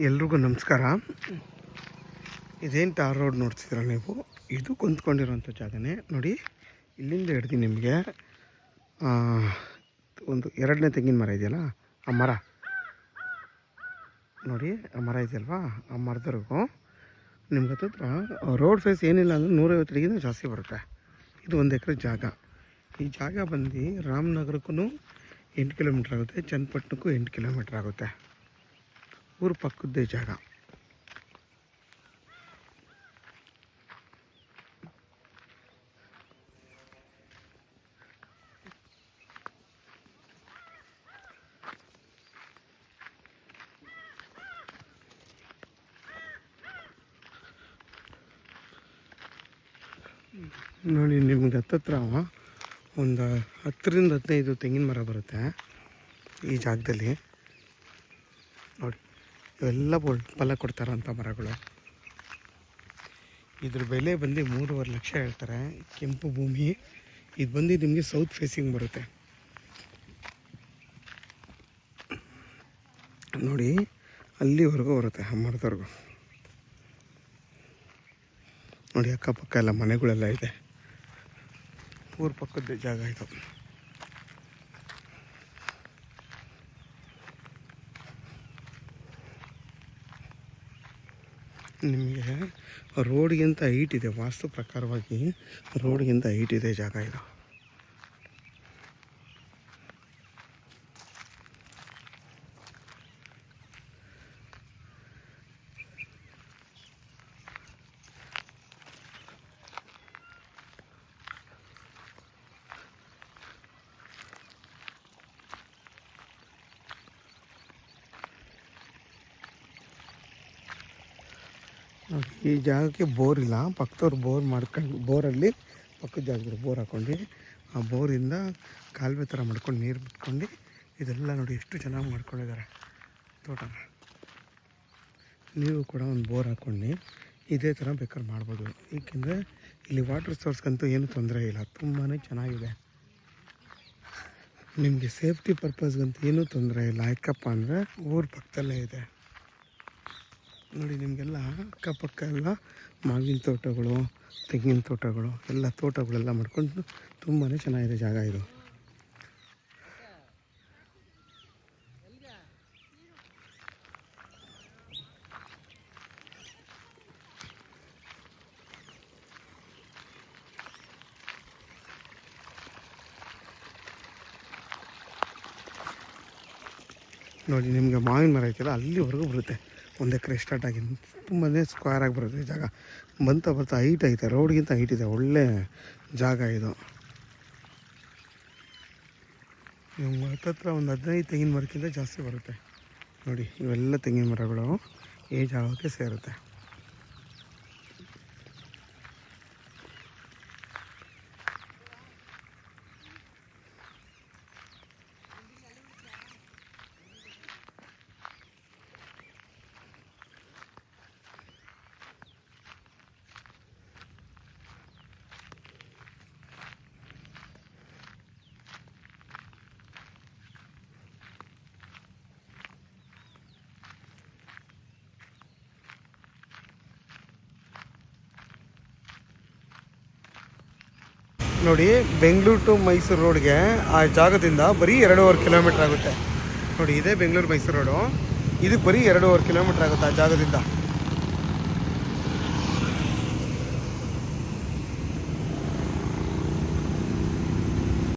ಎಲ್ರಿಗೂ ನಮಸ್ಕಾರ. ಇದೇನು ಟಾರ್ ರೋಡ್ ನೋಡ್ತಿದ್ದೀರ ನೀವು, ಇದು ಕುಂತ್ಕೊಂಡಿರೋಂಥ ಜಾಗನೇ ನೋಡಿ. ಇಲ್ಲಿಂದ ಹಿಡ್ದು ನಿಮಗೆ ಒಂದು 2ನೇ ತೆಂಗಿನ ಮರ ಇದೆಯಲ್ಲ, ಆ ಮರ ನೋಡಿ, ಆ ಮರ ಇದೆಯಲ್ವಾ, ಆ ಮರದವರೆಗೂ ನಿಮ್ಗೆ ಹತ್ತಿರ ರೋಡ್ ಫೇಸ್ ಏನಿಲ್ಲ ಅಂದರೆ 150 ಅಡಿಗಿಂತ ಜಾಸ್ತಿ ಬರುತ್ತೆ. ಇದು 1 ಎಕರೆ ಜಾಗ. ಈ ಜಾಗ ಬಂದು ರಾಮನಗರಕ್ಕೂ 8 ಕಿಲೋಮೀಟ್ರ್ ಆಗುತ್ತೆ, ಚನ್ನಪಟ್ಟಣಕ್ಕೂ 8 ಕಿಲೋಮೀಟ್ರ್ ಆಗುತ್ತೆ. ಊರು ಪಕ್ಕದ್ದೇ ಜಾಗ. ನೋಡಿ, ನಿಮ್ಗೆ ಹತ್ತತ್ರ ಒಂದು 10ರಿಂದ 15 ತೆಂಗಿನ ಮರ ಬರುತ್ತೆ ಈ ಜಾಗದಲ್ಲಿ. ನೋಡಿ, ಇವೆಲ್ಲ ಫಲ ಕೊಡ್ತಾರಂಥ ಮರಗಳು. ಇದ್ರ ಬೆಲೆ ಬಂದು 3.5 ಲಕ್ಷ ಹೇಳ್ತಾರೆ. ಕೆಂಪು ಭೂಮಿ ಇದು ಬಂದು ನಿಮಗೆ ಸೌತ್ ಫೇಸಿಂಗ್ ಬರುತ್ತೆ. ನೋಡಿ, ಅಲ್ಲಿವರೆಗೂ ಬರುತ್ತೆ ಆ ಮರದವರೆಗೂ. ನೋಡಿ, ಅಕ್ಕಪಕ್ಕ ಎಲ್ಲ ಮನೆಗಳೆಲ್ಲ ಇದೆ. ಊರ ಪಕ್ಕದ ಜಾಗ ಇದು. ನಿಮಗೆ ರೋಡ್ಗಿಂತ ಹೈಟ್ ಇದೆ, ವಾಸ್ತು ಪ್ರಕಾರವಾಗಿ ರೋಡ್ಗಿಂತ ಹೈಟ್ ಇದೆ ಜಾಗ ಇದು. ಈ ಜಾಗಕ್ಕೆ ಬೋರ್ ಇಲ್ಲ, ಪಕ್ಕದವ್ರು ಬೋರ್ ಮಾಡ್ಕೊಂಡು, ಬೋರಲ್ಲಿ ಪಕ್ಕದ ಜಾಗದಲ್ಲಿ ಬೋರ್ ಹಾಕ್ಕೊಂಡು, ಆ ಬೋರಿಂದ ಕಾಲುವೆ ಥರ ಮಾಡ್ಕೊಂಡು ನೀರು ಬಿಟ್ಕೊಂಡು, ಇದೆಲ್ಲ ನೋಡಿ ಎಷ್ಟು ಚೆನ್ನಾಗಿ ಮಾಡ್ಕೊಂಡಿದ್ದಾರೆ ತೋಟನ. ನೀವು ಕೂಡ ಒಂದು ಬೋರ್ ಹಾಕ್ಕೊಂಡು ಇದೇ ಥರ ಬೇಕಾದ್ರೆ ಮಾಡ್ಬೋದು. ಏಕೆಂದರೆ ಇಲ್ಲಿ ವಾಟರ್ ಸೋರ್ಸ್ಗಂತೂ ಏನೂ ತೊಂದರೆ ಇಲ್ಲ, ತುಂಬಾ ಚೆನ್ನಾಗಿದೆ. ನಿಮಗೆ ಸೇಫ್ಟಿ ಪರ್ಪಸ್ಗಂತೂ ಏನೂ ತೊಂದರೆ ಇಲ್ಲ. ಯಾಕಪ್ಪ ಅಂದರೆ ಊರ ಪಕ್ಕದಲ್ಲೇ ಇದೆ. ನೋಡಿ, ನಿಮಗೆಲ್ಲ ಅಕ್ಕಪಕ್ಕ ಎಲ್ಲ ಮಾವಿನ ತೋಟಗಳು, ತೆಂಗಿನ ತೋಟಗಳು, ಎಲ್ಲ ತೋಟಗಳೆಲ್ಲ ಮಾಡ್ಕೊಂಡು ತುಂಬಾ ಚೆನ್ನಾಗಿದೆ ಜಾಗ ಇದು. ನೋಡಿ, ನಿಮಗೆ ಮಾವಿನ ಮರ ಐತಲ್ಲ ಅಲ್ಲಿವರೆಗೂ ಬರುತ್ತೆ. 1 ಎಕರೆ ಸ್ಟಾರ್ಟ್ ಆಗಿ ತುಂಬಾ ಸ್ಕ್ವೇರ್ ಆಗಿ ಬರುತ್ತೆ ಜಾಗ. ಬರ್ತಾ ಹೈಟ್ ಐತೆ, ರೋಡ್ಗಿಂತ ಹೈಟ್ ಇದೆ. ಒಳ್ಳೆ ಜಾಗ ಇದು. ನಿಮ್ಗೆ ಹತ್ತತ್ರ ಒಂದು 15 ತೆಂಗಿನ ಮರಕ್ಕಿಂತ ಜಾಸ್ತಿ ಬರುತ್ತೆ. ನೋಡಿ, ಇವೆಲ್ಲ ತೆಂಗಿನ ಮರಗಳು ಈ ಜಾಗಕ್ಕೆ ಸೇರುತ್ತೆ. ನೋಡಿ, ಬೆಂಗಳೂರು ಟು ಮೈಸೂರು ರೋಡ್ಗೆ ಆ ಜಾಗದಿಂದ ಬರೀ 2.5 ಕಿಲೋಮೀಟ್ರ್ ಆಗುತ್ತೆ. ನೋಡಿ, ಇದೇ ಬೆಂಗಳೂರು ಮೈಸೂರು ರೋಡು, ಇದಕ್ಕೆ ಬರೀ 2.5 ಕಿಲೋಮೀಟ್ರ್ ಆಗುತ್ತೆ ಆ ಜಾಗದಿಂದ.